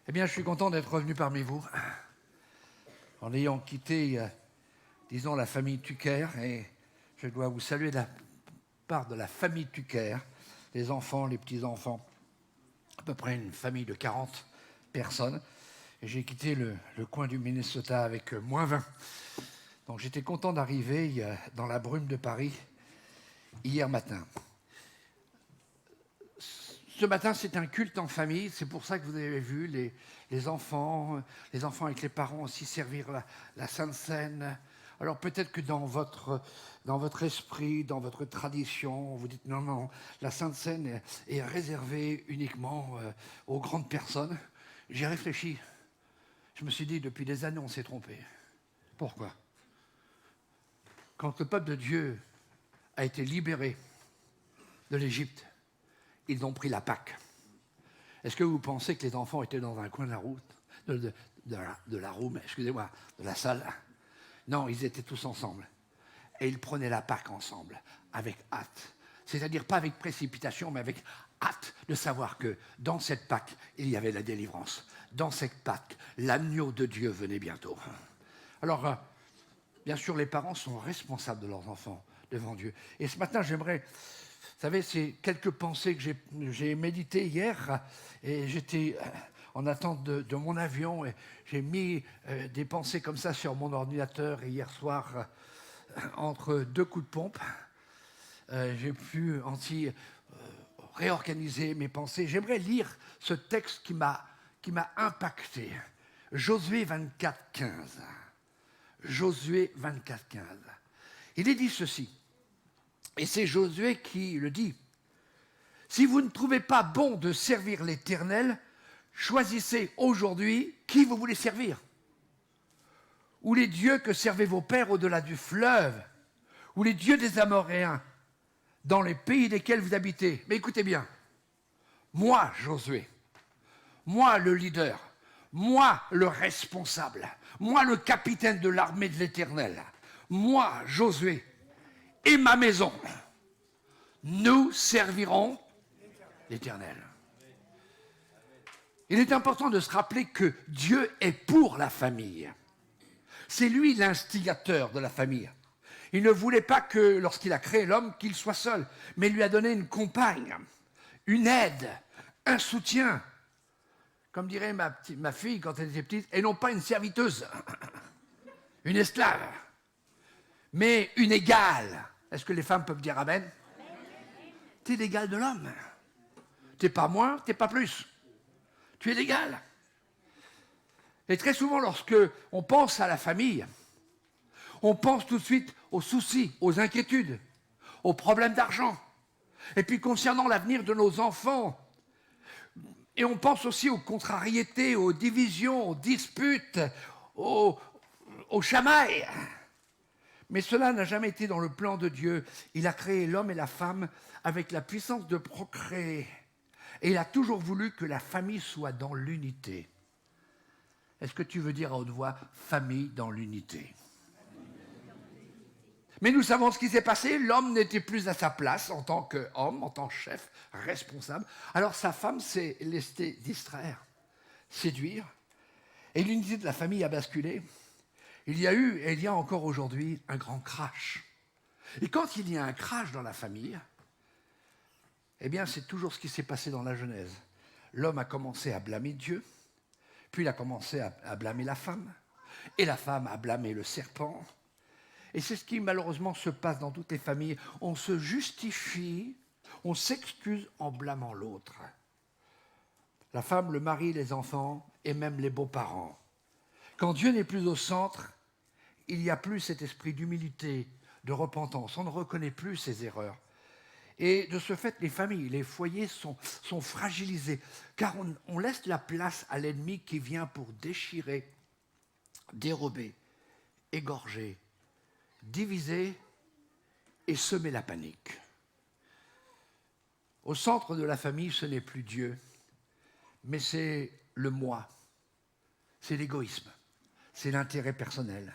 Eh bien, je suis content d'être revenu parmi vous, en ayant quitté, disons, la famille Tucker, et je dois vous saluer de la part de la famille Tucker, les enfants, les petits-enfants, à peu près une famille de 40 personnes. Et j'ai quitté le coin du Minnesota avec -20. Donc j'étais content d'arriver dans la brume de Paris hier matin. Ce matin, c'est un culte en famille, c'est pour ça que vous avez vu les enfants avec les parents aussi servir la Sainte Seine. Alors peut-être que dans votre esprit, dans votre tradition, vous dites non, la Sainte Seine est réservée uniquement aux grandes personnes. J'ai réfléchi. Je me suis dit, depuis des années, on s'est trompé. Pourquoi ? Quand le peuple de Dieu a été libéré de l'Égypte, ils ont pris la Pâque. Est-ce que vous pensez que les enfants étaient dans un coin de la route, de la room, excusez-moi, de la salle? Non, ils étaient tous ensemble. Et ils prenaient la Pâque ensemble, avec hâte. C'est-à-dire pas avec précipitation, mais avec hâte de savoir que dans cette Pâque, il y avait la délivrance. Dans cette Pâque, l'agneau de Dieu venait bientôt. Alors, bien sûr, les parents sont responsables de leurs enfants devant Dieu. Et ce matin, j'aimerais... Vous savez, c'est quelques pensées que j'ai méditées hier, et j'étais en attente de mon avion, et j'ai mis des pensées comme ça sur mon ordinateur, et hier soir, entre deux coups de pompe, j'ai pu réorganiser mes pensées. J'aimerais lire ce texte qui m'a impacté. Josué 24, 15. Josué 24, 15. Il est dit ceci. Et c'est Josué qui le dit. Si vous ne trouvez pas bon de servir l'Éternel, choisissez aujourd'hui qui vous voulez servir. Ou les dieux que servaient vos pères au-delà du fleuve, ou les dieux des Amoréens, dans les pays desquels vous habitez. Mais écoutez bien, moi, Josué, moi le leader, moi le responsable, moi le capitaine de l'armée de l'Éternel, moi, Josué, et ma maison, nous servirons l'Éternel. Il est important de se rappeler que Dieu est pour la famille. C'est lui l'instigateur de la famille. Il ne voulait pas que, lorsqu'il a créé l'homme, qu'il soit seul, mais il lui a donné une compagne, une aide, un soutien. Comme dirait ma fille quand elle était petite, et non pas une serviteuse, une esclave, mais une égale. Est-ce que les femmes peuvent dire amen? Tu es l'égal de l'homme. Tu n'es pas moins, tu n'es pas plus. Tu es l'égal. Et très souvent, lorsque on pense à la famille, on pense tout de suite aux soucis, aux inquiétudes, aux problèmes d'argent. Et puis concernant l'avenir de nos enfants, et on pense aussi aux contrariétés, aux divisions, aux disputes, aux chamailles. Mais cela n'a jamais été dans le plan de Dieu. Il a créé l'homme et la femme avec la puissance de procréer. Et il a toujours voulu que la famille soit dans l'unité. Est-ce que tu veux dire à haute voix « famille dans l'unité » ? Mais nous savons ce qui s'est passé. L'homme n'était plus à sa place en tant qu'homme, en tant que chef, responsable. Alors sa femme s'est laissée distraire, séduire. Et l'unité de la famille a basculé. Il y a eu, et il y a encore aujourd'hui, un grand crash. Et quand il y a un crash dans la famille, eh bien, c'est toujours ce qui s'est passé dans la Genèse. L'homme a commencé à blâmer Dieu, puis il a commencé à blâmer la femme, et la femme a blâmé le serpent. Et c'est ce qui malheureusement se passe dans toutes les familles. On se justifie, on s'excuse en blâmant l'autre. La femme, le mari, les enfants, et même les beaux-parents. Quand Dieu n'est plus au centre, il n'y a plus cet esprit d'humilité, de repentance. On ne reconnaît plus ses erreurs. Et de ce fait, les familles, les foyers sont fragilisés, car on laisse la place à l'ennemi qui vient pour déchirer, dérober, égorger, diviser et semer la panique. Au centre de la famille, ce n'est plus Dieu, mais c'est le moi, c'est l'égoïsme, c'est l'intérêt personnel.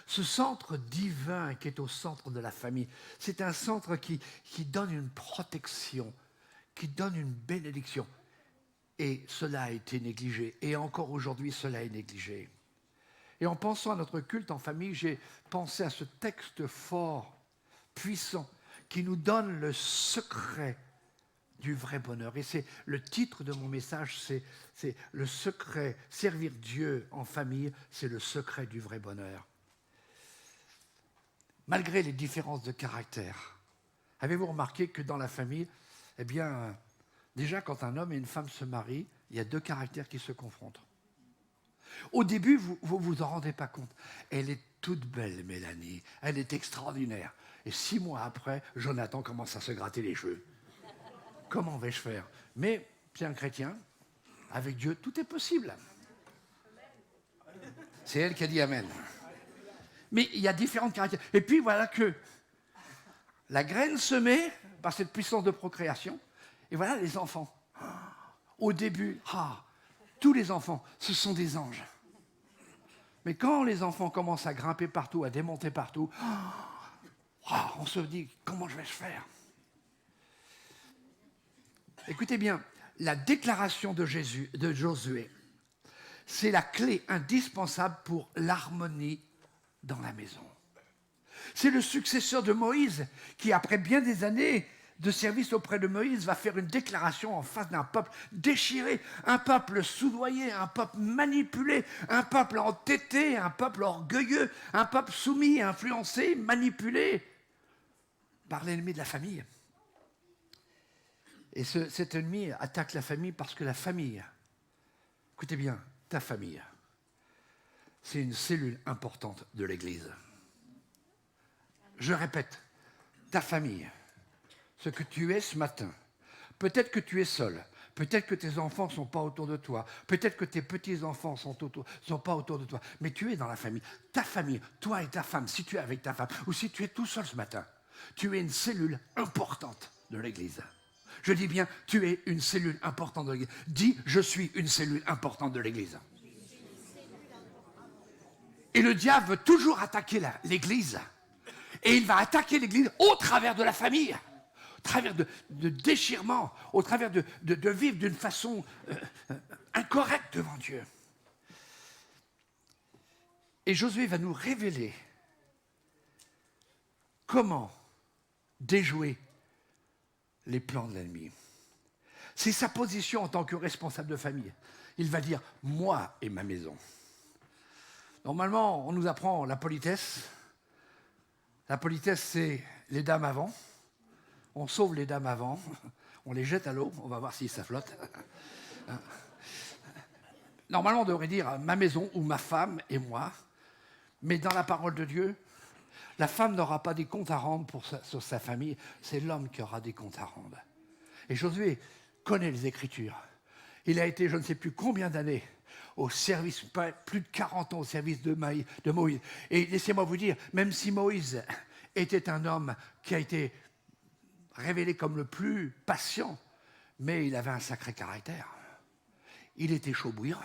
Ce centre divin qui est au centre de la famille, c'est un centre qui donne une protection, qui donne une bénédiction. Et cela a été négligé. Et encore aujourd'hui, cela est négligé. Et en pensant à notre culte en famille, j'ai pensé à ce texte fort, puissant, qui nous donne le secret du vrai bonheur. Et c'est le titre de mon message, c'est le secret. Servir Dieu en famille, c'est le secret du vrai bonheur. Malgré les différences de caractère, avez-vous remarqué que dans la famille, eh bien, déjà quand un homme et une femme se marient, il y a deux caractères qui se confrontent. Au début, vous vous en rendez pas compte. Elle est toute belle, Mélanie. Elle est extraordinaire. Et 6 mois après, Jonathan commence à se gratter les cheveux. Comment vais-je faire? Mais, c'est un chrétien. Avec Dieu, tout est possible. C'est elle qui a dit Amen. Mais il y a différentes caractères. Et puis voilà que la graine se met par cette puissance de procréation. Et voilà les enfants. Au début, tous les enfants, ce sont des anges. Mais quand les enfants commencent à grimper partout, à démonter partout, on se dit, comment je vais faire? Écoutez bien, la déclaration de Josué, c'est la clé indispensable pour l'harmonie dans la maison. C'est le successeur de Moïse qui, après bien des années de service auprès de Moïse, va faire une déclaration en face d'un peuple déchiré, un peuple soudoyé, un peuple manipulé, un peuple entêté, un peuple orgueilleux, un peuple soumis, influencé, manipulé par l'ennemi de la famille. Et cet ennemi attaque la famille parce que la famille, écoutez bien, ta famille, c'est une cellule importante de l'Église. Je répète, ta famille, ce que tu es ce matin, peut-être que tu es seul, peut-être que tes enfants ne sont pas autour de toi, peut-être que tes petits-enfants ne sont pas autour de toi, mais tu es dans la famille. Ta famille, toi et ta femme, si tu es avec ta femme, ou si tu es tout seul ce matin, tu es une cellule importante de l'Église. Je dis bien, tu es une cellule importante de l'Église. Dis, je suis une cellule importante de l'Église. Et le diable veut toujours attaquer l'Église. Et il va attaquer l'Église au travers de la famille, au travers de déchirements, au travers de vivre d'une façon incorrecte devant Dieu. Et Josué va nous révéler comment déjouer les plans de l'ennemi. C'est sa position en tant que responsable de famille. Il va dire « moi et ma maison ». Normalement, on nous apprend la politesse. La politesse, c'est les dames avant. On sauve les dames avant. On les jette à l'eau. On va voir si ça flotte. Normalement, on devrait dire ma maison ou ma femme et moi. Mais dans la parole de Dieu, la femme n'aura pas des comptes à rendre sur sa famille. C'est l'homme qui aura des comptes à rendre. Et Josué connaît les Écritures. Il a été, je ne sais plus combien d'années, au service, plus de 40 ans au service de Moïse. Et laissez-moi vous dire, même si Moïse était un homme qui a été révélé comme le plus patient, mais il avait un sacré caractère. Il était chaud bouillant.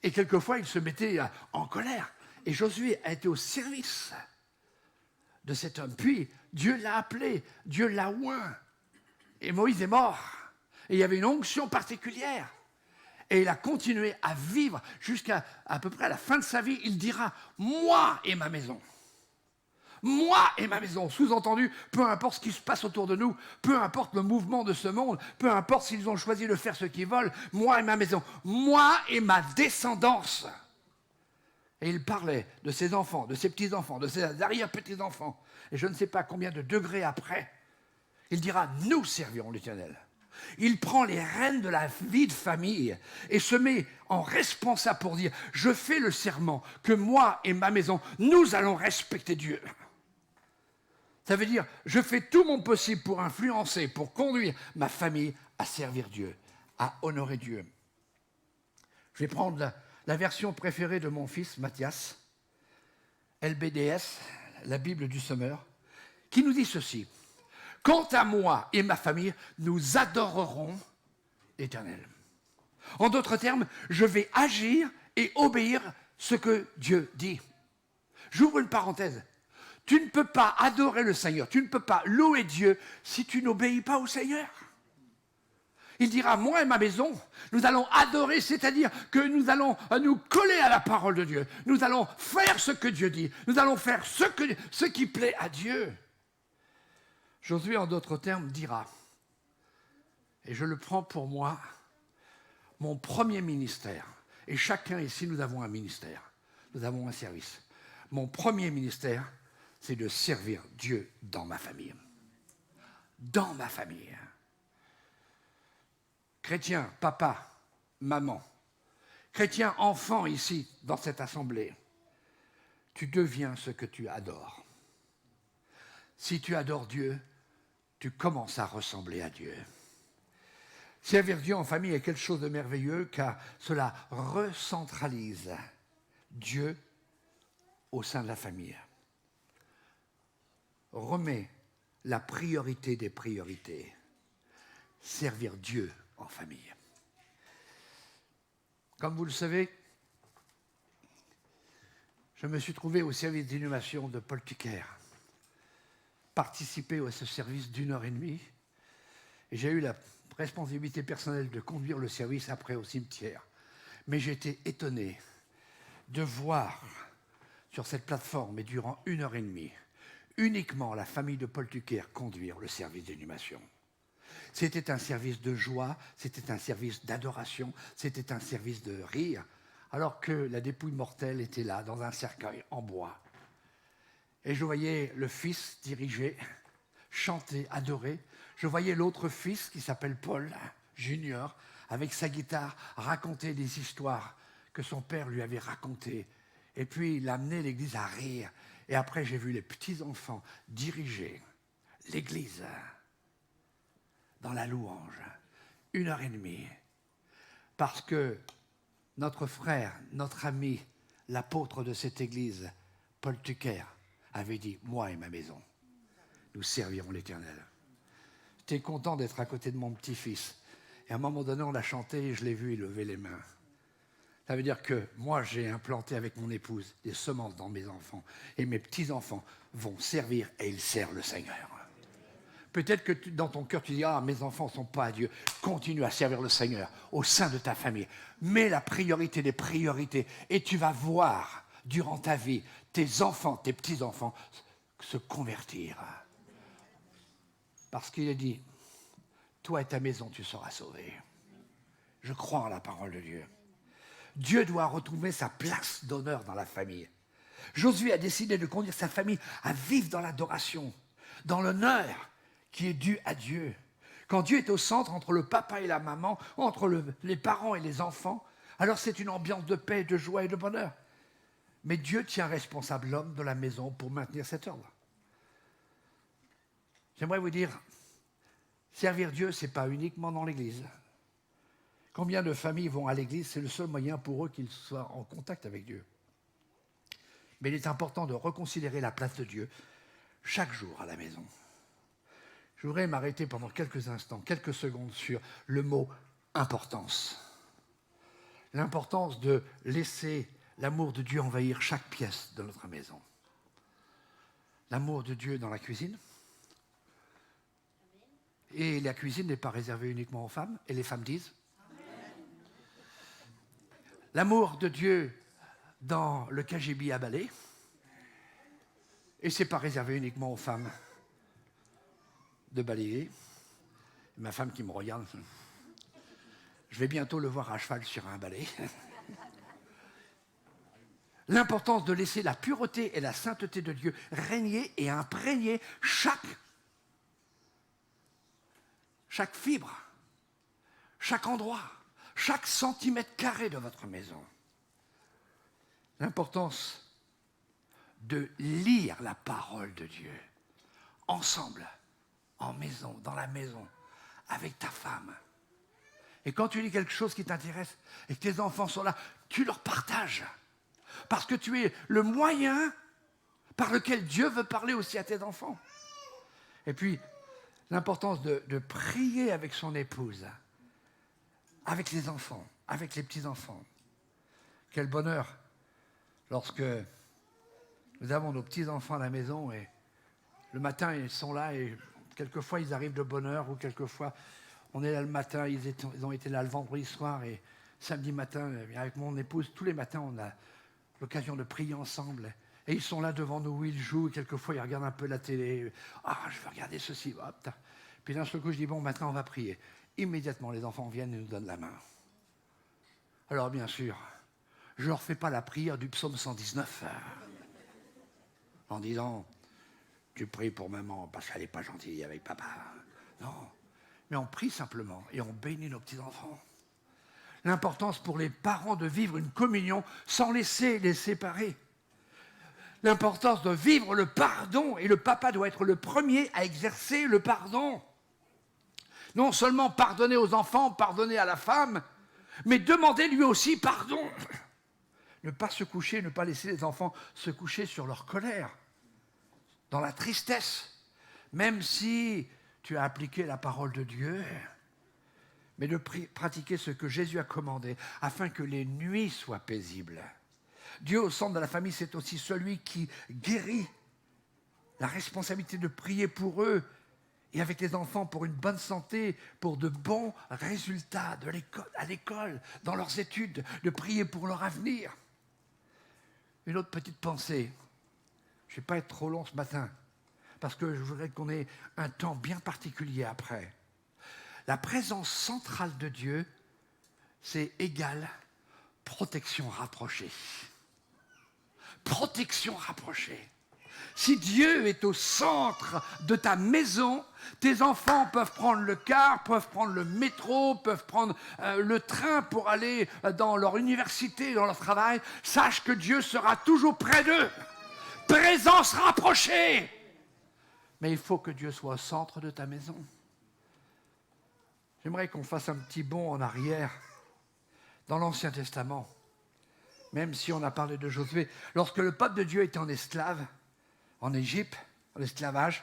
Et quelquefois, il se mettait en colère. Et Josué a été au service de cet homme. Puis, Dieu l'a appelé, Dieu l'a oint. Et Moïse est mort. Et il y avait une onction particulière. Et il a continué à vivre jusqu'à à peu près à la fin de sa vie. Il dira « moi et ma maison ». Moi et ma maison. Sous-entendu, peu importe ce qui se passe autour de nous, peu importe le mouvement de ce monde, peu importe s'ils ont choisi de faire ce qu'ils veulent, moi et ma maison. Moi et ma descendance. Et il parlait de ses enfants, de ses petits-enfants, de ses arrière-petits-enfants. Et je ne sais pas combien de degrés après, il dira « nous servirons l'Éternel ». Il prend les rênes de la vie de famille et se met en responsable pour dire « je fais le serment que moi et ma maison, nous allons respecter Dieu ». Ça veut dire « je fais tout mon possible pour influencer, pour conduire ma famille à servir Dieu, à honorer Dieu ». Je vais prendre la version préférée de mon fils, Mathias, LBDS, la Bible du Semeur, qui nous dit ceci. Quant à moi et ma famille, nous adorerons l'Éternel. En d'autres termes, je vais agir et obéir ce que Dieu dit. J'ouvre une parenthèse. Tu ne peux pas adorer le Seigneur, tu ne peux pas louer Dieu si tu n'obéis pas au Seigneur. Il dira, moi et ma maison, nous allons adorer, c'est-à-dire que nous allons nous coller à la parole de Dieu. Nous allons faire ce que Dieu dit. Nous allons faire ce qui plaît à Dieu. Josué, en d'autres termes, dira, et je le prends pour moi, mon premier ministère, et chacun ici, nous avons un ministère, nous avons un service. Mon premier ministère, c'est de servir Dieu dans ma famille. Dans ma famille. Chrétien, papa, maman, chrétien, enfant ici, dans cette assemblée, tu deviens ce que tu adores. Si tu adores Dieu, tu commences à ressembler à Dieu. Servir Dieu en famille est quelque chose de merveilleux car cela recentralise Dieu au sein de la famille. Remet la priorité des priorités. Servir Dieu en famille. Comme vous le savez, je me suis trouvé au service d'inhumation de Paul Tucker, participé à ce service d'1h30, et j'ai eu la responsabilité personnelle de conduire le service après au cimetière. Mais j'ai été étonné de voir sur cette plateforme, et durant 1h30, uniquement la famille de Paul Tucker conduire le service d'inhumation. C'était un service de joie, c'était un service d'adoration, c'était un service de rire, alors que la dépouille mortelle était là, dans un cercueil en bois. Et je voyais le fils diriger, chanter, adorer. Je voyais l'autre fils, qui s'appelle Paul, Junior, avec sa guitare, raconter des histoires que son père lui avait racontées. Et puis il amenait l'église à rire. Et après, j'ai vu les petits-enfants diriger l'église dans la louange, 1h30, parce que notre frère, notre ami, l'apôtre de cette église, Paul Tucker, avait dit, moi et ma maison, nous servirons l'Éternel. J'étais content d'être à côté de mon petit-fils. Et à un moment donné, on a chanté et je l'ai vu, il levait les mains. Ça veut dire que moi, j'ai implanté avec mon épouse des semences dans mes enfants. Et mes petits-enfants vont servir et ils servent le Seigneur. Peut-être que dans ton cœur, tu dis, ah, mes enfants ne sont pas à Dieu. Continue à servir le Seigneur au sein de ta famille. Mets la priorité des priorités et tu vas voir, durant ta vie, tes enfants, tes petits-enfants se convertir. Parce qu'il a dit, toi et ta maison, tu seras sauvés. Je crois en la parole de Dieu. Dieu doit retrouver sa place d'honneur dans la famille. Josué a décidé de conduire sa famille à vivre dans l'adoration, dans l'honneur qui est dû à Dieu. Quand Dieu est au centre entre le papa et la maman, entre les parents et les enfants, alors c'est une ambiance de paix, de joie et de bonheur. Mais Dieu tient responsable l'homme de la maison pour maintenir cet ordre. J'aimerais vous dire, servir Dieu, ce n'est pas uniquement dans l'église. Combien de familles vont à l'église, c'est le seul moyen pour eux qu'ils soient en contact avec Dieu. Mais il est important de reconsidérer la place de Dieu chaque jour à la maison. Je voudrais m'arrêter pendant quelques instants, quelques secondes sur le mot importance. L'importance de laisser l'amour de Dieu envahir chaque pièce de notre maison. L'amour de Dieu dans la cuisine. Et la cuisine n'est pas réservée uniquement aux femmes, et les femmes disent. L'amour de Dieu dans le KGB à balai, et ce n'est pas réservé uniquement aux femmes de balayer. Ma femme qui me regarde, je vais bientôt le voir à cheval sur un balai. L'importance de laisser la pureté et la sainteté de Dieu régner et imprégner chaque fibre, chaque endroit, chaque centimètre carré de votre maison. L'importance de lire la parole de Dieu ensemble, en maison, dans la maison, avec ta femme. Et quand tu lis quelque chose qui t'intéresse et que tes enfants sont là, tu leur partages. Parce que tu es le moyen par lequel Dieu veut parler aussi à tes enfants. Et puis, l'importance de prier avec son épouse, avec les enfants, avec les petits-enfants. Quel bonheur lorsque nous avons nos petits-enfants à la maison et le matin, ils sont là et quelquefois, ils arrivent de bonne heure ou quelquefois, On est là le matin, ils ont été là le vendredi soir et samedi matin, avec mon épouse, tous les matins, on a l'occasion de prier ensemble. Et ils sont là devant nous, ils jouent, et quelquefois ils regardent un peu la télé. Ah, je vais regarder ceci. Hop. Puis d'un seul coup, je dis, bon, maintenant on va prier. Immédiatement, les enfants viennent et nous donnent la main. Alors bien sûr, je ne leur fais pas la prière du psaume 119 en disant, tu pries pour maman parce qu'elle n'est pas gentille avec papa. Non, mais on prie simplement et on bénit nos petits-enfants. L'importance pour les parents de vivre une communion sans laisser les séparer. L'importance de vivre le pardon, et le papa doit être le premier à exercer le pardon. Non seulement pardonner aux enfants, pardonner à la femme, mais demander lui aussi pardon. Ne pas se coucher, ne pas laisser les enfants se coucher sur leur colère, dans la tristesse, même si tu as appliqué la parole de Dieu, mais de pratiquer ce que Jésus a commandé, afin que les nuits soient paisibles. Dieu au centre de la famille, c'est aussi celui qui guérit. La responsabilité de prier pour eux et avec les enfants pour une bonne santé, pour de bons résultats à l'école, dans leurs études, de prier pour leur avenir. Une autre petite pensée. Je ne vais pas être trop long ce matin, parce que je voudrais qu'on ait un temps bien particulier après. La présence centrale de Dieu, c'est égal protection rapprochée. Protection rapprochée. Si Dieu est au centre de ta maison, tes enfants peuvent prendre le car, peuvent prendre le métro, peuvent prendre le train pour aller dans leur université, dans leur travail. Sache que Dieu sera toujours près d'eux. Présence rapprochée. Mais il faut que Dieu soit au centre de ta maison. J'aimerais qu'on fasse un petit bond en arrière dans l'Ancien Testament. Même si on a parlé de Josué, lorsque le peuple de Dieu était en esclave, en Égypte, en esclavage,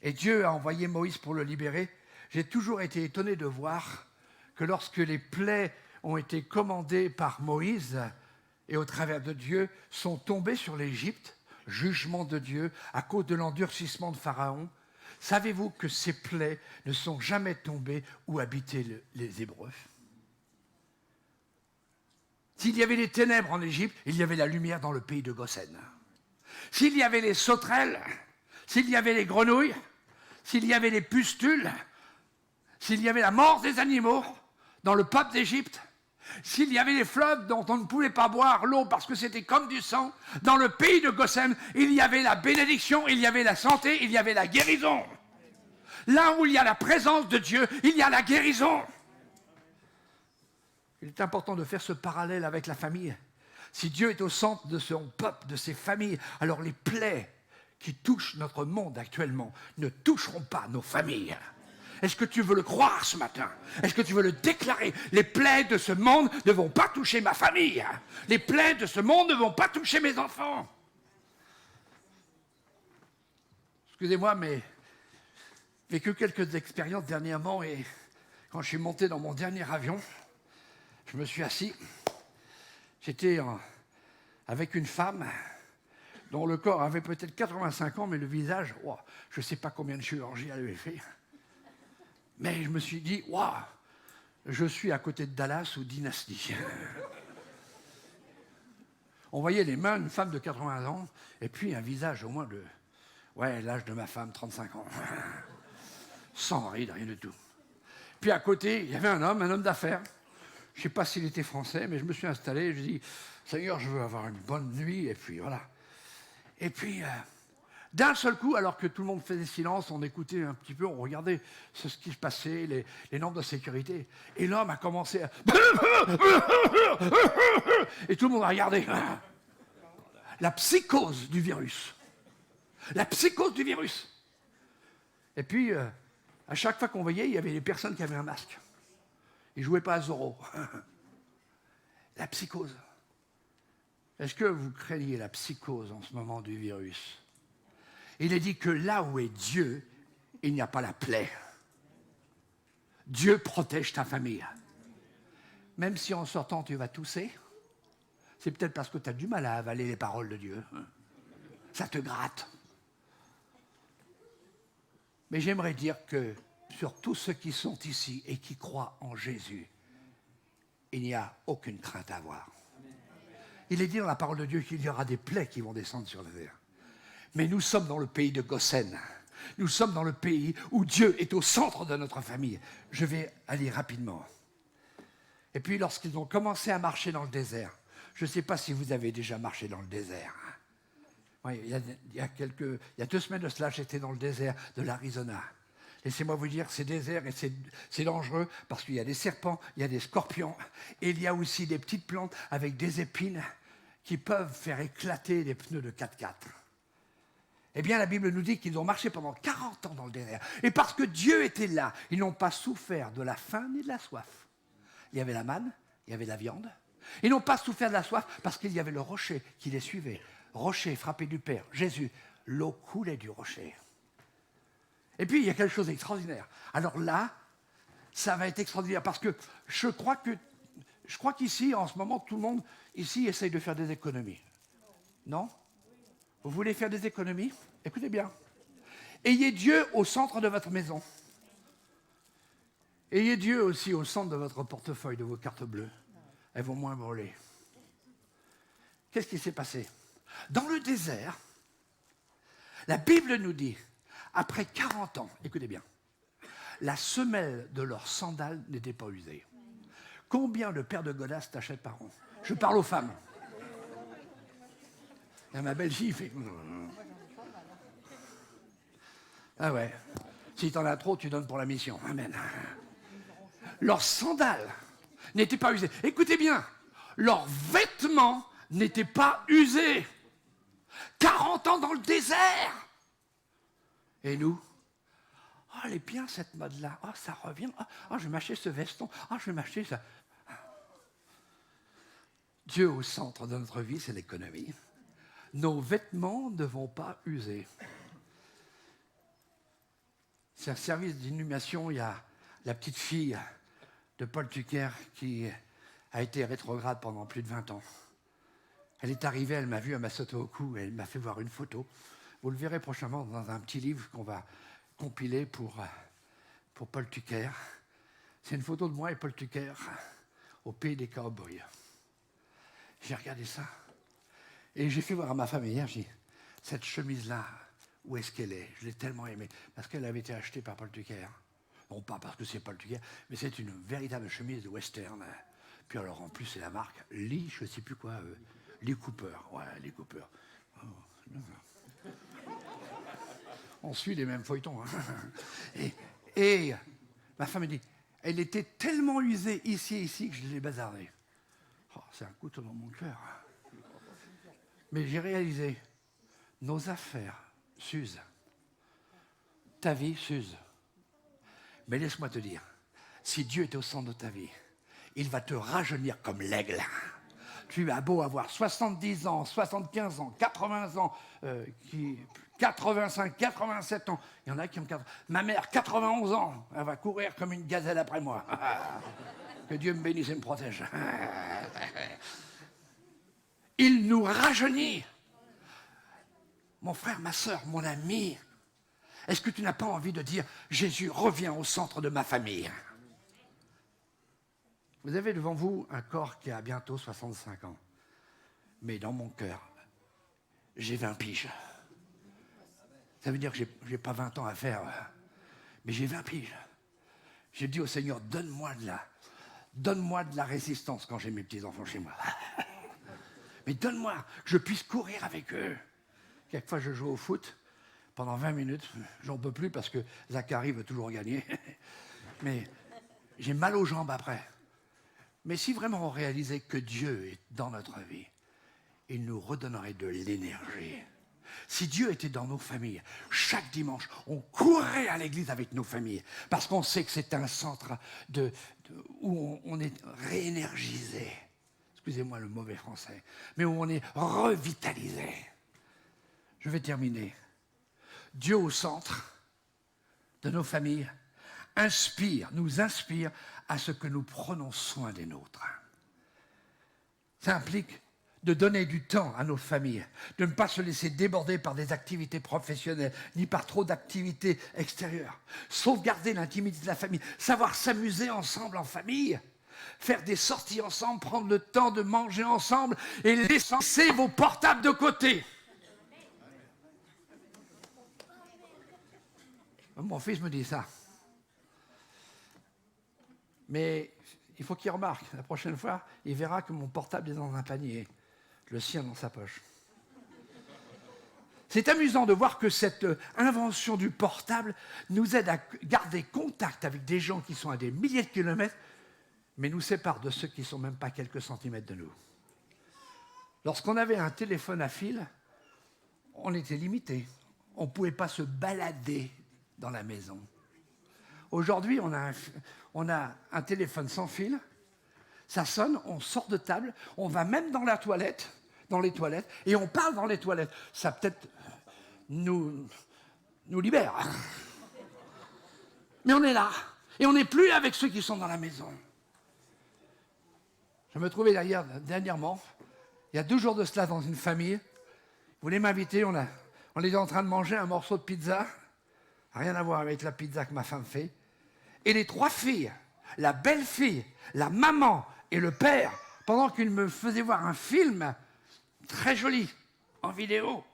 et Dieu a envoyé Moïse pour le libérer, j'ai toujours été étonné de voir que lorsque les plaies ont été commandées par Moïse et au travers de Dieu, sont tombées sur l'Égypte, jugement de Dieu, à cause de l'endurcissement de Pharaon, savez-vous que ces plaies ne sont jamais tombées où habitaient les Hébreux ? S'il y avait les ténèbres en Égypte, il y avait la lumière dans le pays de Goshen. S'il y avait les sauterelles, s'il y avait les grenouilles, s'il y avait les pustules, s'il y avait la mort des animaux dans le peuple d'Égypte, s'il y avait les fleuves dont on ne pouvait pas boire l'eau parce que c'était comme du sang, dans le pays de Goshen, il y avait la bénédiction, il y avait la santé, il y avait la guérison. Là où il y a la présence de Dieu, il y a la guérison. Il est important de faire ce parallèle avec la famille. Si Dieu est au centre de son peuple, de ses familles, alors les plaies qui touchent notre monde actuellement ne toucheront pas nos familles. Est-ce que tu veux le croire ce matin? Est-ce que tu veux le déclarer? Les plaies de ce monde ne vont pas toucher ma famille. Les plaies de ce monde ne vont pas toucher mes enfants. Excusez-moi, mais j'ai vécu quelques expériences dernièrement et quand je suis monté dans mon dernier avion, je me suis assis. J'étais avec une femme dont le corps avait peut-être 85 ans, mais le visage, wow, je ne sais pas combien de chirurgie elle avait fait. Mais je me suis dit, waouh, je suis à côté de Dallas ou Dynasty. On voyait les mains d'une femme de 80 ans, et puis un visage au moins de, l'âge de ma femme, 35 ans. Sans ride, rien du tout. Puis à côté, il y avait un homme d'affaires. Je ne sais pas s'il était français, mais je me suis installé et je dis, Seigneur, je veux avoir une bonne nuit, et puis voilà. Et puis, d'un seul coup, alors que tout le monde faisait silence, on écoutait un petit peu, on regardait ce qui se passait, les normes de sécurité, et l'homme a commencé à... Et tout le monde a regardé. La psychose du virus. La psychose du virus. Et puis, à chaque fois qu'on voyait, il y avait des personnes qui avaient un masque. Ils ne jouaient pas à Zorro. La psychose. Est-ce que vous craignez la psychose en ce moment du virus? Il est dit que là où est Dieu, il n'y a pas la plaie. Dieu protège ta famille. Même si en sortant tu vas tousser, c'est peut-être parce que tu as du mal à avaler les paroles de Dieu. Ça te gratte. Mais j'aimerais dire que sur tous ceux qui sont ici et qui croient en Jésus, il n'y a aucune crainte à avoir. Il est dit dans la parole de Dieu qu'il y aura des plaies qui vont descendre sur la terre. Mais nous sommes dans le pays de Goshen. Nous sommes dans le pays où Dieu est au centre de notre famille. Je vais aller rapidement. Et puis lorsqu'ils ont commencé à marcher dans le désert, je ne sais pas si vous avez déjà marché dans le désert. Oui, il y a 2 semaines de cela, j'étais dans le désert de l'Arizona. Laissez-moi vous dire, c'est désert et c'est dangereux parce qu'il y a des serpents, il y a des scorpions et il y a aussi des petites plantes avec des épines qui peuvent faire éclater les pneus de 4x4. Eh bien, la Bible nous dit qu'ils ont marché pendant 40 ans dans le désert. Et parce que Dieu était là, ils n'ont pas souffert de la faim ni de la soif. Il y avait la manne, il y avait la viande. Ils n'ont pas souffert de la soif parce qu'il y avait le rocher qui les suivait. Rocher frappé du Père, Jésus, l'eau coulait du rocher. Et puis, il y a quelque chose d'extraordinaire. Alors là, ça va être extraordinaire parce que je crois qu'ici, en ce moment, tout le monde ici essaye de faire des économies. Non ? Vous voulez faire des économies? Écoutez bien. Ayez Dieu au centre de votre maison. Ayez Dieu aussi au centre de votre portefeuille, de vos cartes bleues. Elles vont moins brûler. Qu'est-ce qui s'est passé? Dans le désert, la Bible nous dit, après 40 ans, écoutez bien, la semelle de leurs sandales n'était pas usée. Combien de paires de godasses t'achètes par an? Je parle aux femmes. Et ma belle-fille fait... Ah ouais, si t'en as trop, tu donnes pour la mission. Amen. Leurs sandales n'étaient pas usées. Écoutez bien, leurs vêtements n'étaient pas usés. 40 ans dans le désert. Et nous? Oh, elle est bien cette mode-là. Oh, ça revient. Oh, je vais m'acheter ce veston. Oh, je vais m'acheter ça. Dieu au centre de notre vie, c'est l'économie. Nos vêtements ne vont pas user. C'est un service d'inhumation. Il y a la petite fille de Paul Tucker qui a été rétrograde pendant plus de 20 ans. Elle est arrivée, elle m'a vu, elle m'a sauté au cou, elle m'a fait voir une photo. Vous le verrez prochainement dans un petit livre qu'on va compiler pour Paul Tucker. C'est une photo de moi et Paul Tucker au pays des cowboys. J'ai regardé ça. Et j'ai fait voir à ma femme hier, j'ai dit, cette chemise-là, où est-ce qu'elle est? Je l'ai tellement aimée. Parce qu'elle avait été achetée par Paul Tucker. Non, pas parce que c'est Paul Tucker, mais c'est une véritable chemise de western. Puis alors, en plus, c'est la marque Lee, je ne sais plus quoi, Lee Cooper. Ouais, Lee Cooper. Oh. On suit les mêmes feuilletons. Hein. Et ma femme me dit, elle était tellement usée ici, que je l'ai bazardée. Oh, c'est un couteau dans mon cœur. Mais j'ai réalisé, nos affaires s'usent. Ta vie s'use. Mais laisse-moi te dire, si Dieu est au centre de ta vie, il va te rajeunir comme l'aigle. Tu as beau avoir 70 ans, 75 ans, 80 ans, 85, 87 ans. Il y en a qui ont 80. Ma mère, 91 ans, elle va courir comme une gazelle après moi. Que Dieu me bénisse et me protège. Il nous rajeunit. Mon frère, ma soeur, mon ami, est-ce que tu n'as pas envie de dire « Jésus, reviens au centre de ma famille » ? Vous avez devant vous un corps qui a bientôt 65 ans. Mais dans mon cœur, j'ai 20 piges. Ça veut dire que je n'ai pas 20 ans à faire, mais j'ai 20 piges. J'ai dit au Seigneur, donne-moi de la résistance quand j'ai mes petits-enfants chez moi. Mais donne-moi que je puisse courir avec eux. Quelquefois, je joue au foot pendant 20 minutes. J'en peux plus parce que Zachary veut toujours gagner. Mais j'ai mal aux jambes après. Mais si vraiment on réalisait que Dieu est dans notre vie, il nous redonnerait de l'énergie. Si Dieu était dans nos familles, chaque dimanche, on courrait à l'église avec nos familles, parce qu'on sait que c'est un centre où on est réénergisé. Excusez-moi le mauvais français, mais où on est revitalisé. Je vais terminer. Dieu au centre de nos familles nous inspire à ce que nous prenons soin des nôtres. Ça implique de donner du temps à nos familles, de ne pas se laisser déborder par des activités professionnelles, ni par trop d'activités extérieures. Sauvegarder l'intimité de la famille, savoir s'amuser ensemble en famille, faire des sorties ensemble, prendre le temps de manger ensemble et laisser vos portables de côté. Mon fils me dit ça. Mais il faut qu'il remarque, la prochaine fois, il verra que mon portable est dans un panier, le sien dans sa poche. C'est amusant de voir que cette invention du portable nous aide à garder contact avec des gens qui sont à des milliers de kilomètres, mais nous sépare de ceux qui ne sont même pas quelques centimètres de nous. Lorsqu'on avait un téléphone à fil, on était limité. On ne pouvait pas se balader dans la maison. Aujourd'hui, on a un téléphone sans fil, ça sonne, on sort de table, on va même dans les toilettes, et on parle dans les toilettes. Ça peut-être nous libère. Mais on est là, et on n'est plus avec ceux qui sont dans la maison. Je me trouvais dernièrement, il y a 2 jours de cela, dans une famille. Ils voulaient m'inviter, on était en train de manger un morceau de pizza, rien à voir avec la pizza que ma femme fait. Et les 3 filles, la belle-fille, la maman et le père, pendant qu'ils me faisaient voir un film très joli, en vidéo,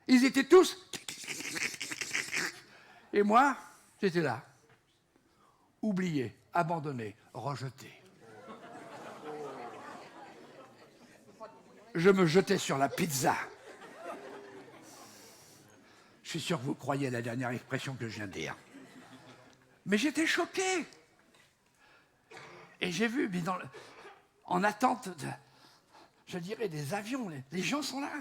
ils étaient tous... Et moi, j'étais là, oublié, abandonné, rejeté. Je me jetais sur la pizza. Je suis sûr que vous croyez à la dernière expression que je viens de dire. Mais j'étais choqué. Et j'ai vu, en attente, je dirais, des avions, les gens sont là.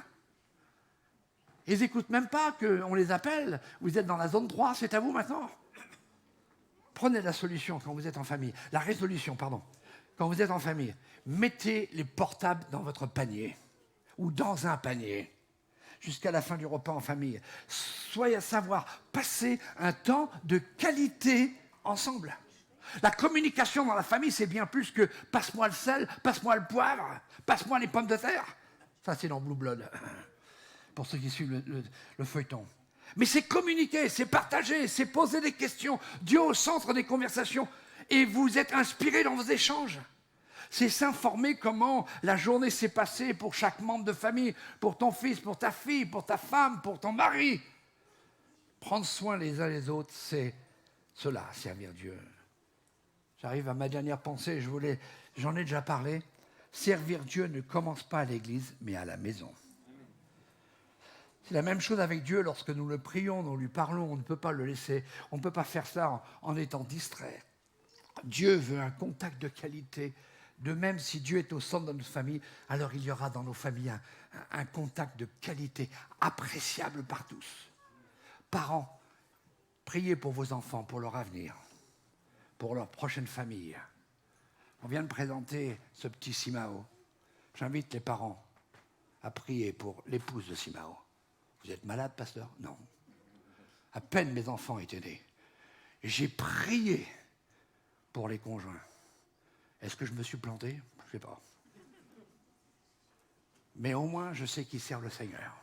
Ils n'écoutent même pas qu'on les appelle. Vous êtes dans la zone 3, c'est à vous maintenant. Prenez la solution quand vous êtes en famille. La résolution, pardon. Quand vous êtes en famille, mettez les portables dans votre panier ou dans un panier jusqu'à la fin du repas en famille. Soyez à savoir passer un temps de qualité ensemble. La communication dans la famille, c'est bien plus que « passe-moi le sel, passe-moi le poivre, passe-moi les pommes de terre ». Ça, c'est dans Blue Blood, pour ceux qui suivent le feuilleton. Mais c'est communiquer, c'est partager, c'est poser des questions. Dieu au centre des conversations. Et vous êtes inspirés dans vos échanges. C'est s'informer comment la journée s'est passée pour chaque membre de famille, pour ton fils, pour ta fille, pour ta femme, pour ton mari. Prendre soin les uns les autres, c'est cela, servir Dieu. J'arrive à ma dernière pensée, j'en ai déjà parlé. Servir Dieu ne commence pas à l'église, mais à la maison. C'est la même chose avec Dieu lorsque nous le prions, nous lui parlons, on ne peut pas le laisser, on ne peut pas faire ça en étant distrait. Dieu veut un contact de qualité. De même, si Dieu est au centre de notre famille, alors il y aura dans nos familles un contact de qualité appréciable par tous. Parents, priez pour vos enfants, pour leur avenir, pour leur prochaine famille. On vient de présenter ce petit Simao. J'invite les parents à prier pour l'épouse de Simao. Vous êtes malade, pasteur? Non. À peine mes enfants étaient nés. J'ai prié pour les conjoints. Est-ce que je me suis planté? Je ne sais pas. Mais au moins, je sais qu'ils servent le Seigneur.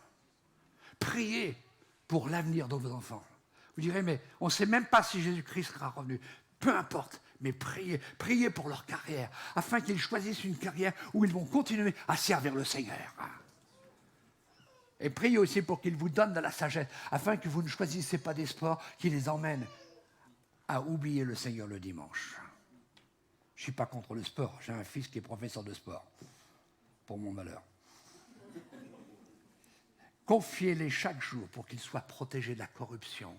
Priez pour l'avenir de vos enfants. Vous direz, mais on ne sait même pas si Jésus-Christ sera revenu. Peu importe, mais priez pour leur carrière, afin qu'ils choisissent une carrière où ils vont continuer à servir le Seigneur. Et priez aussi pour qu'il vous donne de la sagesse, afin que vous ne choisissez pas des sports qui les emmènent à oublier le Seigneur le dimanche. Je ne suis pas contre le sport. J'ai un fils qui est professeur de sport, pour mon malheur. Confiez-les chaque jour pour qu'ils soient protégés de la corruption,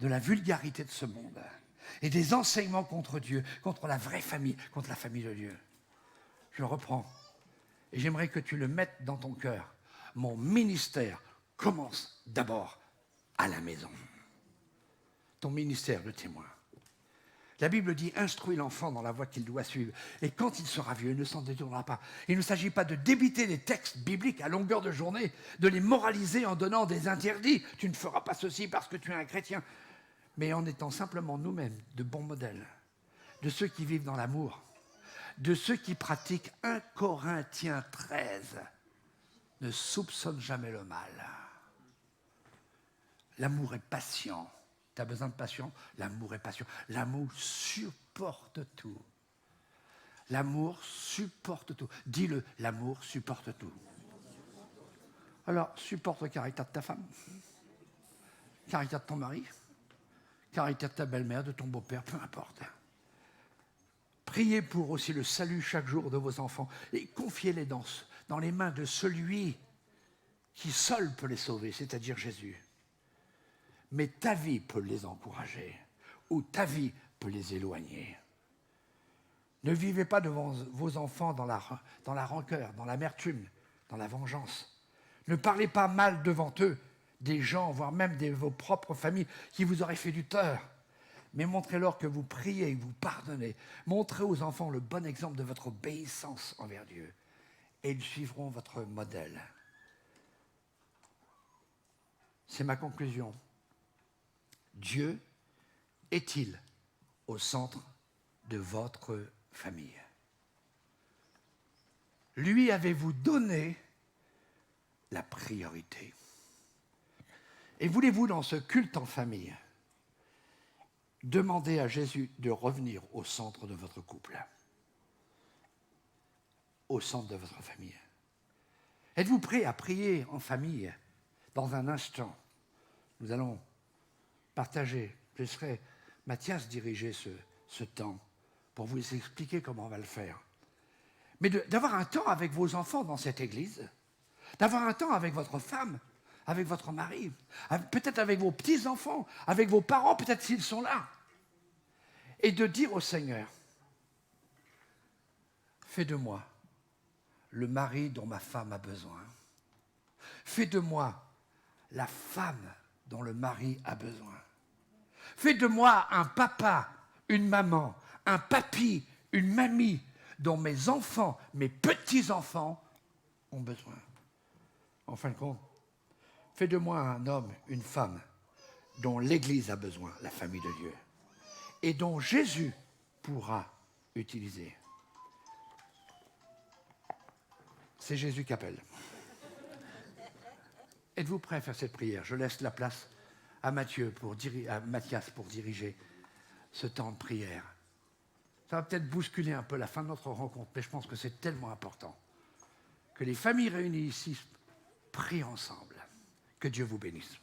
de la vulgarité de ce monde et des enseignements contre Dieu, contre la vraie famille, contre la famille de Dieu. Je reprends et j'aimerais que tu le mettes dans ton cœur. Mon ministère commence d'abord à la maison. Ton ministère de témoin. La Bible dit « Instruis l'enfant dans la voie qu'il doit suivre, et quand il sera vieux, il ne s'en détournera pas. » Il ne s'agit pas de débiter les textes bibliques à longueur de journée, de les moraliser en donnant des interdits. « Tu ne feras pas ceci parce que tu es un chrétien. » Mais en étant simplement nous-mêmes de bons modèles, de ceux qui vivent dans l'amour, de ceux qui pratiquent 1 Corinthiens 13 ne soupçonnent jamais le mal. L'amour est patient. Tu as besoin de patience? L'amour est patient. L'amour supporte tout. L'amour supporte tout. Dis-le, l'amour supporte tout. Alors, supporte le caractère de ta femme, le caractère de ton mari, le caractère de ta belle-mère, de ton beau-père, peu importe. Priez pour aussi le salut chaque jour de vos enfants et confiez-les dans les mains de celui qui seul peut les sauver, c'est-à-dire Jésus. Mais ta vie peut les encourager ou ta vie peut les éloigner. Ne vivez pas devant vos enfants dans la rancœur, dans l'amertume, dans la vengeance. Ne parlez pas mal devant eux des gens, voire même de vos propres familles qui vous auraient fait du tort. Mais montrez-leur que vous priez, que vous pardonnez. Montrez aux enfants le bon exemple de votre obéissance envers Dieu. Et ils suivront votre modèle. C'est ma conclusion. Dieu est-il au centre de votre famille? Lui avez-vous donné la priorité? Et voulez-vous, dans ce culte en famille, demander à Jésus de revenir au centre de votre couple, au centre de votre famille? Êtes-vous prêt à prier en famille? Dans un instant, nous allons partager. Je laisserai Mathias diriger ce temps pour vous expliquer comment on va le faire. Mais d'avoir un temps avec vos enfants dans cette église, d'avoir un temps avec votre femme, avec votre mari, peut-être avec vos petits-enfants, avec vos parents, peut-être s'ils sont là, et de dire au Seigneur, fais de moi le mari dont ma femme a besoin. Fais de moi la femme dont le mari a besoin. Fais de moi un papa, une maman, un papy, une mamie dont mes enfants, mes petits-enfants ont besoin. En fin de compte, fais de moi un homme, une femme dont l'Église a besoin, la famille de Dieu, et dont Jésus pourra utiliser. C'est Jésus qui appelle. Êtes-vous prêts à faire cette prière? Je laisse la place à Mathias pour diriger ce temps de prière. Ça va peut-être bousculer un peu la fin de notre rencontre, mais je pense que c'est tellement important que les familles réunies ici prient ensemble. Que Dieu vous bénisse.